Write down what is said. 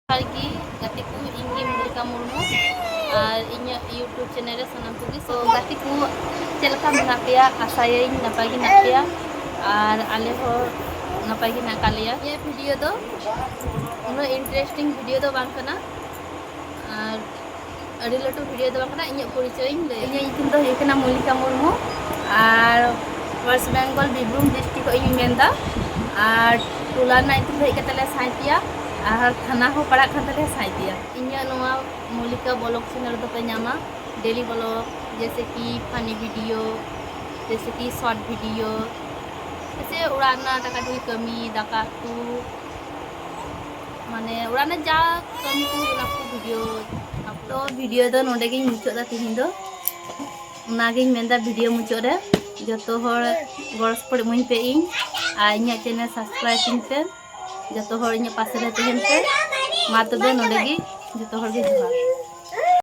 Lagi gatiku inggi Mulika Murmu আর ইᱧᱟᱹᱜ YouTube channel রে সানাম ᱠᱚᱜᱮ ᱥᱚ ᱜᱟᱛᱮ ᱠᱚ ᱪᱮᱫ ᱞᱮᱠᱟ ᱢᱮᱱᱟᱜ ᱯᱮᱭᱟ ᱟᱥᱟᱭᱟᱹᱧ ᱱᱟᱯᱟᱭ ᱜᱮ ᱢᱮᱱᱟᱜ ᱯᱮᱭᱟ আর ᱟᱞᱮ ᱦᱚᱸ ᱱᱟᱯᱟᱭ ᱜᱮ ᱢᱮᱱᱟᱜ ᱠᱟᱜ ᱞᱮᱭᱟ ᱤᱧᱟᱹᱜ ᱵᱷᱤᱰᱤᱭᱳ ᱫᱚ ᱩᱱᱟᱹᱜ ᱤᱱᱴᱟᱨᱮᱥᱴᱤᱝ ᱵᱷᱤᱰᱤᱭᱳ ᱫᱚ ᱵᱟᱝ ᱠᱟᱱᱟ আর ᱟᱹᱰᱤ ᱞᱟᱹᱴᱩ ᱵᱷᱤᱰᱤᱭᱳ ᱫᱚ ᱵᱟᱝ ᱠᱟᱱᱟ ᱤᱧᱟᱹᱜ ᱯᱚᱨᱤᱪᱚᱭ ᱤᱧ ᱞᱟᱹᱭ ᱤᱧᱟᱹᱜ ᱧᱩᱛᱩᱢ ᱫᱚ ᱦᱩᱭᱩᱜ ᱠᱟᱱᱟ ᱢᱚᱞᱤᱠᱟ ᱢᱩᱨᱢᱩ আর ওয়েস্ট বেঙ্গল বীরভূম ডিস্ট্রিক্ট ᱠᱷᱚᱱ ᱤᱧ ᱢᱮᱱᱫᱟ আর ᱴᱚᱞᱟ ᱨᱮᱱᱟᱜ ᱧᱩᱛᱩम ᱫᱚ ᱦᱩᱭᱩᱜ ᱠᱟᱱ ᱛᱟᱞᱮᱭᱟ ᱥᱟᱸᱭᱛᱤᱭᱟ আর থানা হো পাড়াᱜ ᱠᱟᱱ ᱛᱟᱞᱮᱭᱟ ᱥᱟᱸᱭᱛᱤᱭᱟ ᱤᱧᱟᱹᱜ ᱱᱚᱣᱟ मलिका ब्लॉग चैनल तो पे नामा डेली ब्लॉग जैसे कि फनी वीडियो जैसे कि शॉर्ट वीडियो जैसे उड़ाना टाका टुकी कमी दाका तू माने उड़ाना जा कमी को ना को वीडियो तो वीडियो दो नोडे गे मुचादा तिहिन दो उनागे मेंदा वीडियो मुचाद रे जतो हर गड़स पड़ मुइन पे इन आ इnya चैनल सब्सक्राइब इन पे जतो हर इnya पासे रे तहन पे मा तबे नोडे गे जतो हर गे जोहार।